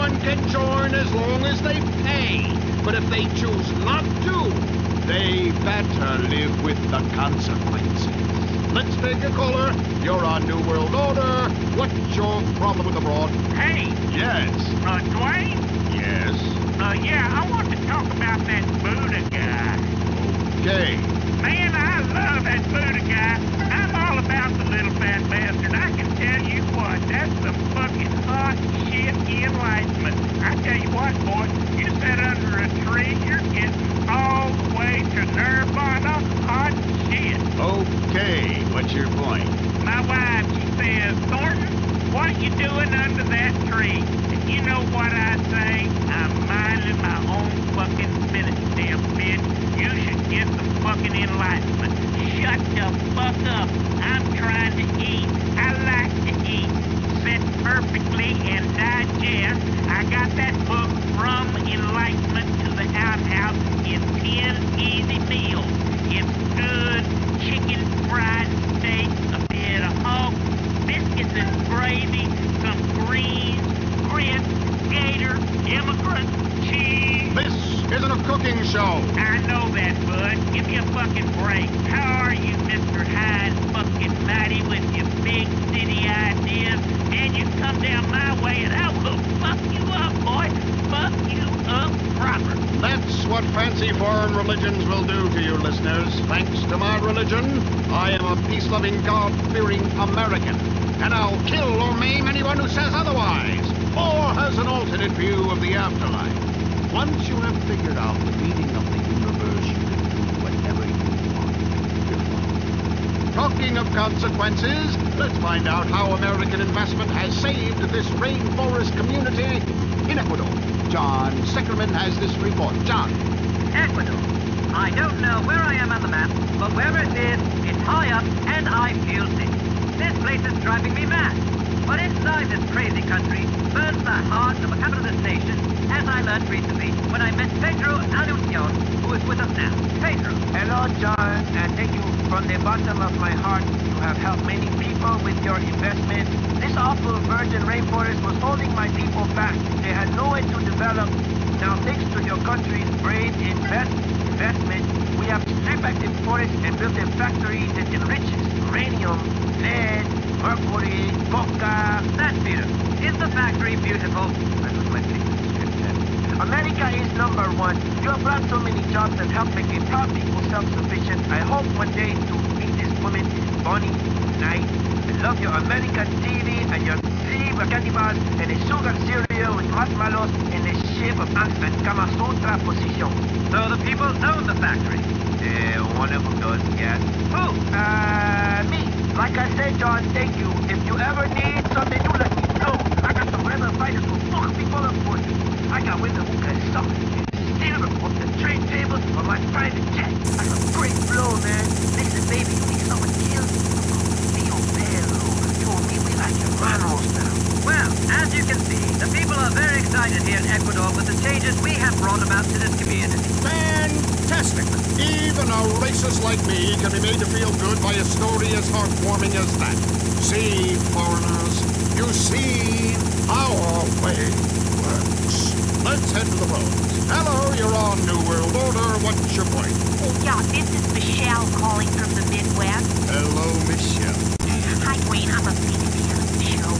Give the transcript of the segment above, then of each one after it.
anyone can join as long as they pay. But if they choose not to, they better live with the consequences. Let's take a caller. You're on New World Order. What's your problem with the broad? Hey. Yes. Dwayne? Yes. Yeah, I want to talk about that Buddha guy. Okay. Man, I love that Buddha guy. I'm all about the little fat bastard. I can tell you what, that's some fucking hot shit enlightenment. I tell you what, boy, you sit under a tree, you're getting all the way to nirvana hot shit. Okay, what's your point? My wife, she says, Thornton, what you doing under that tree? And you know what I say? I'm minding my own fucking business, damn bitch. You should get some fucking enlightenment. Shut the fuck up. I'm trying to eat. I like to eat. Sit perfectly and digest. I got that book From Enlightenment to the Outhouse in 10 easy meals. It's good chicken fried steak, a bit of hog, biscuits and gravy, some greens, grits, gator, immigrant, cheese. This isn't a cooking show. I know that, bud. Give me a fucking break. How are you, Mr. Hyde fucking Mighty, with your big city ideas? Man, you come down my way and I will fuck you up, boy. Fuck you up proper. That's what fancy foreign religions will do to you, listeners. Thanks to my religion, I am a peace-loving, God-fearing American. And I'll kill or maim anyone who says otherwise, or has an alternate view of the afterlife. Once you have figured out the meaning of the universe, you can do whatever you want with life. Talking of consequences, let's find out how American investment has saved this rainforest community in Ecuador. John Sickerman has this report. John. Ecuador. I don't know where I am on the map, but wherever it is, it's high up and I feel sick. This place is driving me mad. But inside this crazy country burns the heart of a capitalist nation, as I learned recently when I met Pedro Anuncion, who is with us now. Pedro. Hello, John, and thank you from the bottom of my heart. You have helped many people with your investment. This awful virgin rainforest was holding my people back. They had nowhere to develop. Now, thanks to your country's brave investment, we have stripped back the forest and built a factory that enriches uranium, lead, mercury, coca. That's beautiful. Is the factory beautiful? That was my favorite script. America is number one. You have brought so many jobs that help make a proud people self-sufficient. I hope one day to meet this woman, Bonnie, Knight. I love your American TV and your three candy bars and a sugar cereal with marshmallows in the shape of ants and Kama Sutra position. So the people own the factory? One of them does, yes. Who? Me. Like I said, John, thank you. If you ever need something, you let me know. I got some rebel fighters who fuck people up for you. I got women who can suck and steal off the trade tables on my private jet. I got great flow, man. Listen, baby, you need someone killed. Theo Bello told me we like hermanos now. Well, as you can see, the people are very excited here in Ecuador with the changes we have brought about to this community. Fantastic! Even a racist like me can be made to feel good by a story as heartwarming as that. See, foreigners, you see how our way works. Let's head to the roads. Hello, you're on New World Order. What's your point? Oh, yeah, this is Michelle calling from the Midwest. Hello, Michelle. Hi, Wayne. I'm a big fan of the show.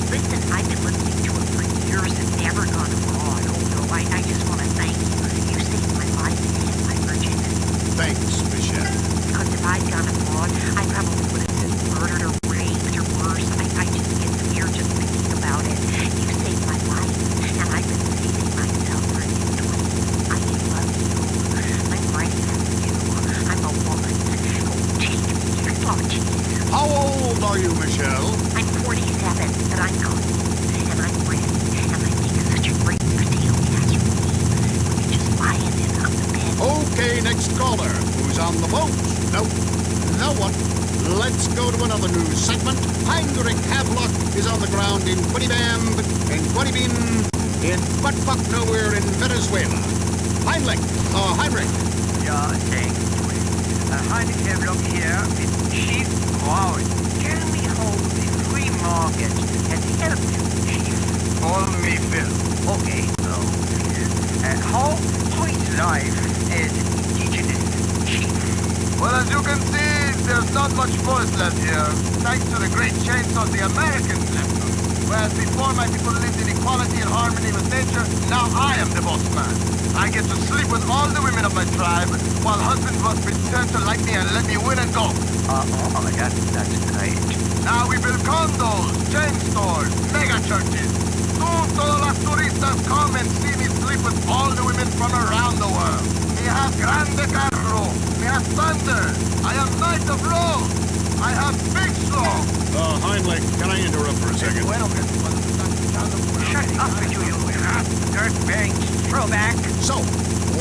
Listen, I've been listening to it for years and never gone abroad. Oh, no, I just want to thank you. You saved my life and my virginity. Thanks, Michelle. Because if I'd gone abroad, I probably would have been murdered or raped or worse. I just get scared just thinking about it. You saved my life, and I've been saving myself for you, Dwayne. I love you. I'm ready for you. I'm a woman. Oh, take me. Oh, jeez. How old are you, Michelle? I'm 47, but I'm clean, and I'm ready, and I make such a great potato casserole. We can just lie in it on the bed. Okay, next caller. Who's on the boat? Nope. No one. Let's go to another news segment. Heinrich Havelock is on the ground in Quadibamb, in Quadibin, in butt-fuck nowhere in Venezuela. Heinrich. Yeah, thanks. Heinrich Havelock here with Chief Brown. Tell me how the free market has helped you, Chief. Call me Phil. Okay, so, how is life as indigenous chief? Well, as you can see, there's not much forest left here, thanks to the great chainsaws the Americans left us. Whereas before my people lived in equality and harmony with nature, now I am the boss man. I get to sleep with all the women of my tribe, while husbands must return to like me and let me win and go. That's great. Now we build condos, chain stores, mega churches. Soon todos los turistas come and see me sleep with all the women from around the world. Me have grande carro, me have thunder, I am knight of rose, I have big slow. Heinrich, can I interrupt for a second? Shut up, you dirtbag throwback. So,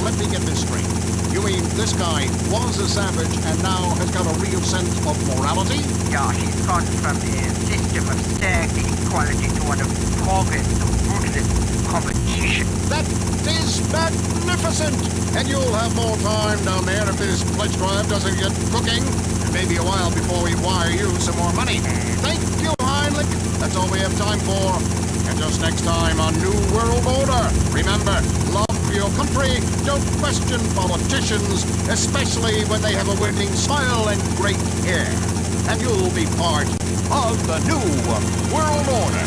let me get this straight. You mean this guy was a savage and now has got a real sense of morality? Yeah, he's gone from a system of stacked equality to one of progress to ruthless competition. That is magnificent! And you'll have more time down there if this pledge drive doesn't get cooking. It may be a while before we wire you some more money. Thank you, Heinrich. That's all we have time for. And just next time on New World Order, remember, love your country, don't question politicians, especially when they have a winning smile and great hair. And you'll be part of the New World Order.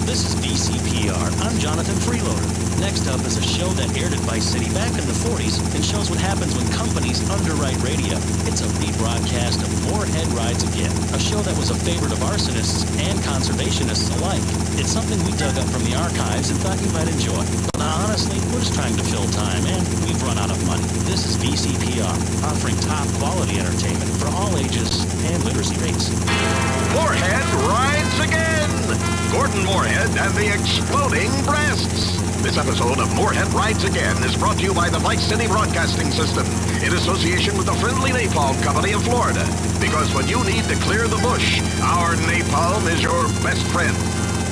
This is VCPR. I'm Jonathan Freeloader. Next up is a show that aired at Vice City back in the 40s and shows what happens when companies underwrite radio. It's a rebroadcast of Moorhead Rides Again, a show that was a favorite of arsonists and conservationists alike. It's something we dug up from the archives and thought you might enjoy. Now, honestly, we're just trying to fill time, and we've run out of money. This is VCPR, offering top-quality entertainment for all ages and literacy rates. Moorhead Rides Again! Gordon Moorhead and the Exploding Breasts. This episode of Moorhead Rides Again is brought to you by the Vice City Broadcasting System in association with the Friendly Napalm Company of Florida. Because when you need to clear the bush, our napalm is your best friend.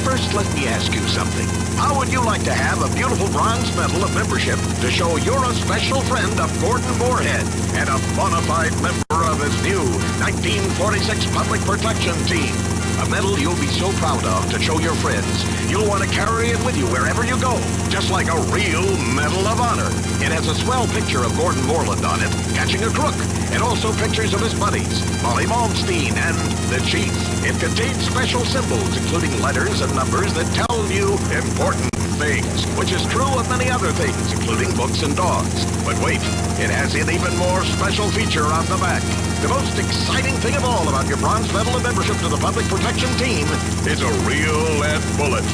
First, let me ask you something. How would you like to have a beautiful bronze medal of membership to show you're a special friend of Gordon Moorhead and a bona fide member of his new 1946 Public Protection Team? A medal you'll be so proud of to show your friends. You'll want to carry it with you wherever you go, just like a real Medal of Honor. It has a swell picture of Gordon Moorland on it, catching a crook, and also pictures of his buddies, Molly Malmsteen and the Chief. It contains special symbols, including letters and numbers that tell you important things, which is true of many other things, including books and dogs. But wait, it has an even more special feature on the back. The most exciting thing of all about your bronze medal of membership to the Public Protection Team is a real lead bullet.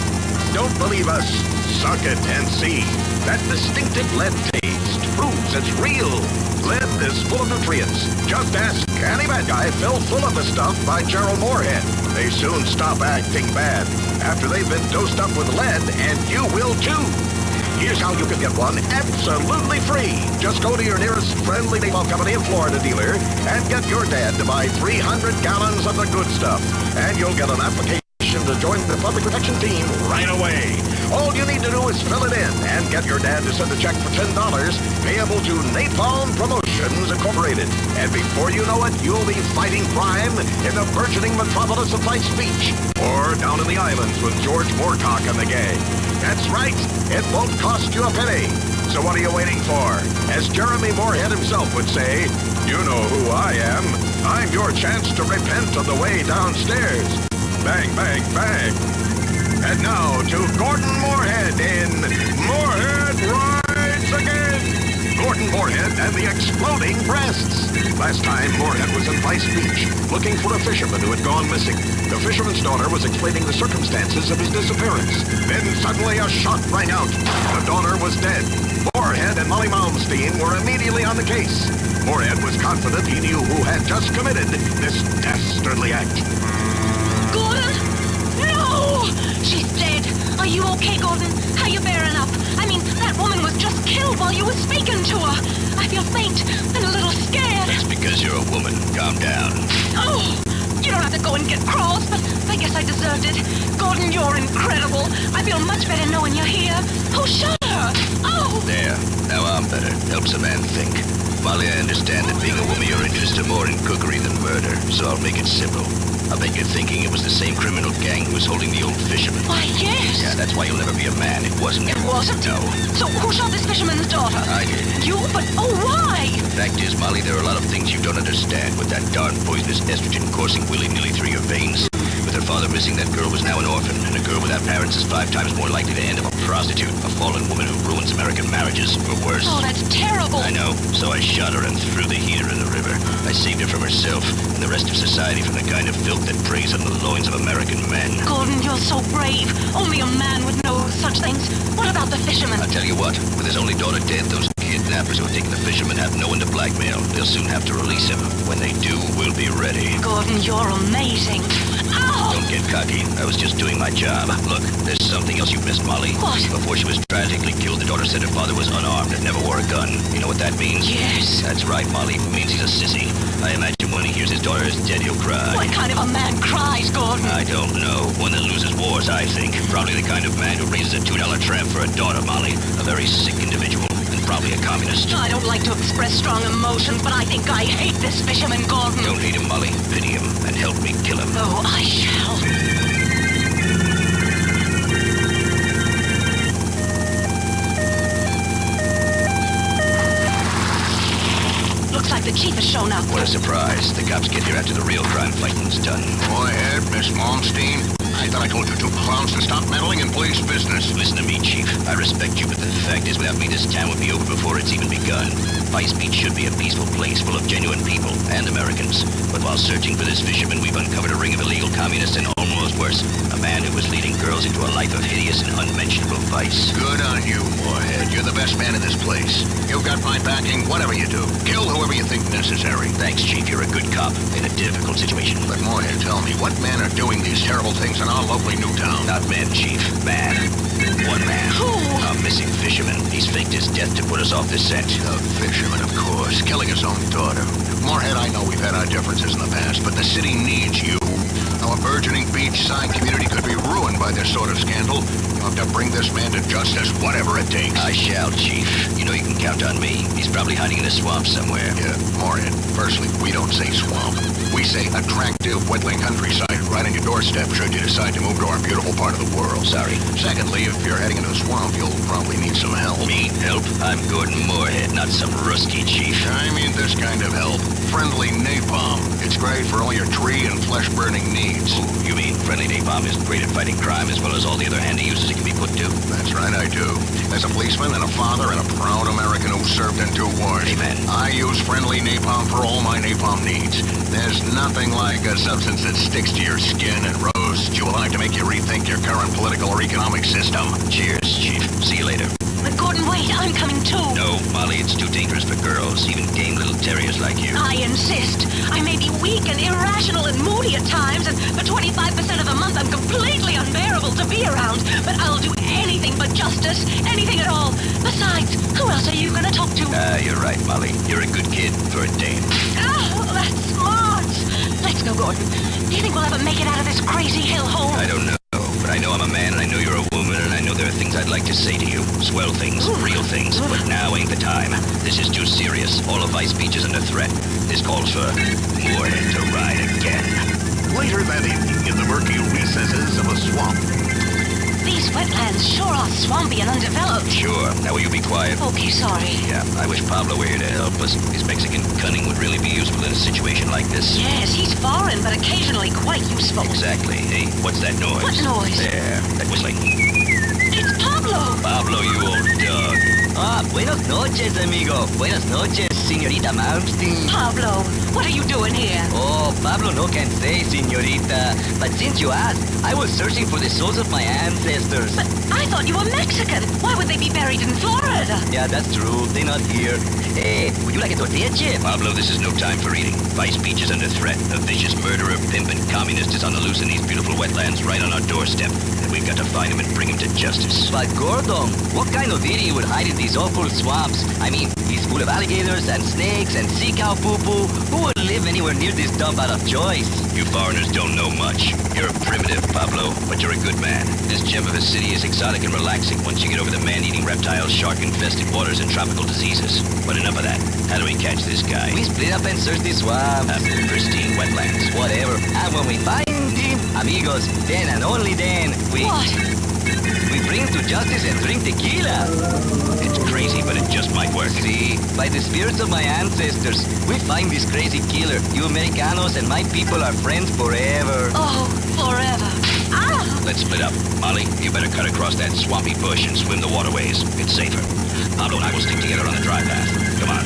Don't believe us? Suck it and see. That distinctive lead taste proves it's real. Lead is full of nutrients. Just ask any bad guy filled full of the stuff by Gerald Moorhead. They soon stop acting bad after they've been dosed up with lead, and you will too. Here's how you can get one absolutely free. Just go to your nearest Friendly Napalm Company in Florida dealer and get your dad to buy 300 gallons of the good stuff. And you'll get an application to join the Public Protection Team right away. All you need to do is fill it in and get your dad to send a check for $10 payable to Napalm Promotions Incorporated. And before you know it, you'll be fighting crime in the burgeoning metropolis of Vice Beach or down in the islands with George Moorcock and the gang. That's right, it won't cost you a penny. So what are you waiting for? As Jeremy Moorhead himself would say, you know who I am. I'm your chance to repent on the way downstairs. Bang, bang, bang. And now to Gordon Moorhead in Moorhead Rides Again. Gordon Moorhead and the Exploding Breasts. Last time, Moorhead was in Vice Beach, looking for a fisherman who had gone missing. The fisherman's daughter was explaining the circumstances of his disappearance. Then suddenly a shot rang out. The daughter was dead. Moorhead and Molly Malmsteen were immediately on the case. Moorhead was confident he knew who had just committed this dastardly act. Gordon? No! She's dead. Are you okay, Gordon? How you bearing up? I mean, that woman was just killed while you were speaking to her. I feel faint and a little scared. That's because you're a woman. Calm down. Oh! You don't have to go and get crawls, but I guess I deserved it. Gordon, you're incredible. I feel much better knowing you're here. Who shot her? Oh! There. Now I'm better. Helps a man think. Molly, I understand that being a woman, your interests are more in cookery than murder, so I'll make it simple. I bet you're thinking it was the same criminal gang who was holding the old fisherman. Why, yes. Yeah, that's why you'll never be a man. It wasn't. It wasn't? No. So who shot this fisherman's daughter? I did. You? But, why? The fact is, Molly, there are a lot of things you don't understand with that darn poisonous estrogen coursing willy-nilly through your veins. With her father missing, that girl was now an orphan, and a girl without parents is 5 times more likely to end up a prostitute, a fallen woman who ruins American marriages, or worse. Oh, that's terrible. I know, so I shot her and threw the heater in the river. I saved her from herself, and the rest of society from the kind of filth that preys on the loins of American men. Gordon, you're so brave. Only a man would know such things. What about the fisherman? I'll tell you what, with his only daughter dead, those kidnappers who have taken the fisherman have no one to blackmail. They'll soon have to release him. When they do, we'll be ready. Gordon, you're amazing. Ow! Don't get cocky. I was just doing my job. Look, there's something else you missed, Molly. What? Before she was tragically killed, the daughter said her father was unarmed and never wore a gun. You know what that means? Yes. That's right, Molly. It means he's a sissy. I imagine when he hears his daughter is dead, he'll cry. What kind of a man cries, Gordon? I don't know. One that loses wars, I think. Probably the kind of man who raises a $2 tramp for a daughter, Molly. A very sick individual. And probably a communist. I don't like to express strong emotions, but I think I hate this fisherman, Gordon. Don't hate him, Molly. Pity him and help me kill him. Oh, I shall. Looks like the chief has shown up. What a surprise. The cops get here after the real crime fighting's done. Go ahead, Miss Malmsteen. I thought I told you 2 clowns to stop meddling in police business. Listen to me, Chief. I respect you, but the fact is, without me, this town would be over before it's even begun. Vice Beach should be a peaceful place full of genuine people and Americans. But while searching for this fisherman, we've uncovered a ring of illegal communists and almost worse, a man who was leading girls into a life of hideous and unmentionable vice. Good on you, Moorhead. You're the best man in this place. You've got my backing, whatever you do. Kill whoever you think necessary. Thanks, Chief. You're a good cop in a difficult situation. But Moorhead, tell me, what men are doing these terrible things in our lovely new town? Not men, Chief. Man. One man. Who? A missing fisherman. He's faked his death to put us off the scent. The fisherman, of course, killing his own daughter. Moorhead, I know we've had our differences in the past, but the city needs you. Our burgeoning beachside community could be ruined by this sort of scandal. You have to bring this man to justice, whatever it takes. I shall, Chief. You know you can count on me. He's probably hiding in a swamp somewhere. Yeah, Moorhead, firstly, we don't say swamp. We say attractive wetland countryside right on your doorstep should you decide to move to our beautiful part of the world. Sorry. Secondly, if you're heading into the swamp, you'll probably need some help. Me? Help? I'm Gordon Moorhead, not some rusky chief. I mean this kind of help. Friendly napalm. It's great for all your tree and flesh-burning needs. Ooh, you mean friendly napalm is great at fighting crime as well as all the other handy uses it can be put to? That's right, I do. As a policeman and a father and a proud American who served in 2 wars. Amen. I use friendly napalm for all my napalm needs. There's nothing like a substance that sticks to your skin and roasts you alive to make you rethink your current political or economic system. Cheers, Chief. See you later. But Gordon, wait, I'm coming too. No, Molly, it's too dangerous for girls, even game little terriers like you. I insist. I may be weak and irrational and moody at times, and for 25% of the month I'm completely unbearable to be around. But I'll do anything but justice, anything at all. Besides, who else are you gonna talk to? You're right, Molly. You're a good kid for a dame. Oh, that's smart. Let's go, Gordon. Do you think we'll ever make it out of this crazy hellhole? I don't know, but I know I'm a man, and I know you're a woman, and I know there are things I'd like to say to you. Swell things, real things, but now ain't the time. This is too serious. All of Vice Beach is under threat. This calls for Moorhead to ride again. Later that evening, in the murky recesses of a swamp. These wetlands sure are swampy and undeveloped. Sure. Now will you be quiet? Okay, sorry. Yeah, I wish Pablo were here to help us. His Mexican cunning would really be useful in a situation like this. Yes, he's foreign, but occasionally quite useful. Exactly. Hey, what's that noise? What noise? There, that whistling. It's Pablo! Pablo, you old dog. Ah, buenas noches, amigo. Buenas noches, señorita Malmsteen. Pablo, what are you doing here? Oh, Pablo no can say, señorita. But since you asked, I was searching for the souls of my ancestors. But I thought you were Mexican. Why would they be buried in Florida? Yeah, that's true. They're not here. Hey, would you like a tortilla chip? Pablo, this is no time for eating. Vice Beach is under threat. A vicious murderer, pimp, and communist is on the loose in these beautiful wetlands right on our doorstep. And we've got to find him and bring him to justice. But Gordon, what kind of idiot would hide in these awful swamps? I mean, he's full of alligators and snakes and sea cow poo-poo. Who would live anywhere near this dump out of choice? You foreigners don't know much. You're a primitive, Pablo, but you're a good man. This gem of a city is exotic and relaxing once you get over the man-eating reptiles, shark-infested waters, and tropical diseases. But enough of that. How do we catch this guy? We split up and search the swamps. Pristine wetlands. Whatever. And when we find him, amigos, then and only then, we bring him to justice and drink tequila. It's crazy, but it just might work. See, by the spirits of my ancestors, we find this crazy killer. You Americanos and my people are friends forever. Oh, forever. Ah! Let's split up. Molly, you better cut across that swampy bush and swim the waterways. It's safer. Pablo and I will stick together on the dry path. Come on.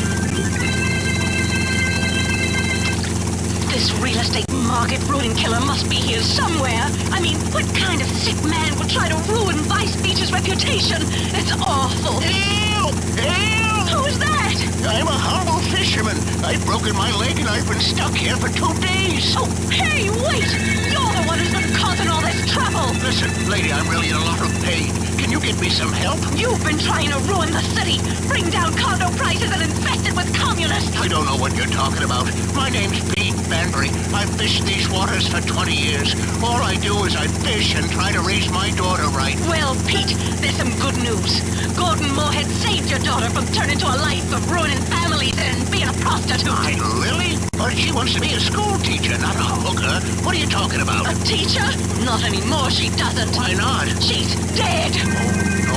This real estate market ruin killer must be here somewhere. I mean, what kind of sick man would try to ruin Vice Beach's reputation? It's awful. Help! Help! Who's that? I'm a humble fisherman. I've broken my leg and I've been stuck here for 2 days. Oh, hey, wait! You're the one who's been causing all this trouble. Listen, lady, I'm really in a lot of pain. Can you get me some help? You've been trying to ruin the city, bring down condo prices and infest it with communists. I don't know what you're talking about. My name's Pete Banbury. I've fished these waters for 20 years. All I do is I fish and try to raise my daughter right. Well, Pete, there's some good news. Gordon Moorhead saved your daughter from turning to a life of ruining families and being a prostitute. Really? But she wants to be a school teacher, not a hooker. What are you talking about? A teacher? Not anymore, she doesn't. Why not? She's dead. Oh, no.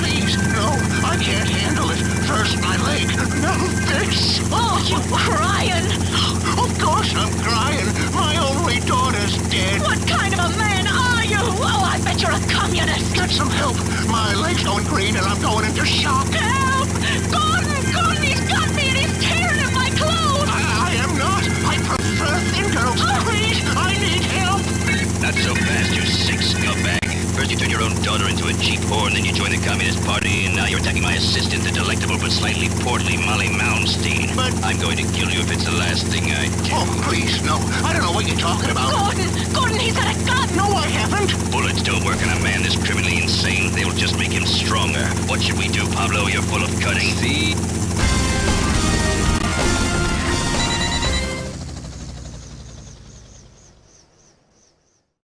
Please, no. I can't handle it. First my leg, now this. Oh, you crying? Of course I'm crying. My only daughter's dead. What kind of a man are you? Oh, I bet you're a communist. Get some help. My leg's going green and I'm going into shock. Help! Gordon, he's got me and he's tearing at my clothes. I am not. I prefer thin girls. Please, I need help. Not so fast, you sick scumbag. First you turn your own daughter into a cheap whore, and then you join the Communist Party, and now you're attacking my assistant, the delectable but slightly portly Molly Moundstein. But I'm going to kill you if it's the last thing I do. Oh, please, no. I don't know what you're talking about. Gordon, he's had a gun. No, I haven't. Bullets don't work on a man this criminally insane. They will just make him stronger. What should we do, Pablo? You're full of cunning. See,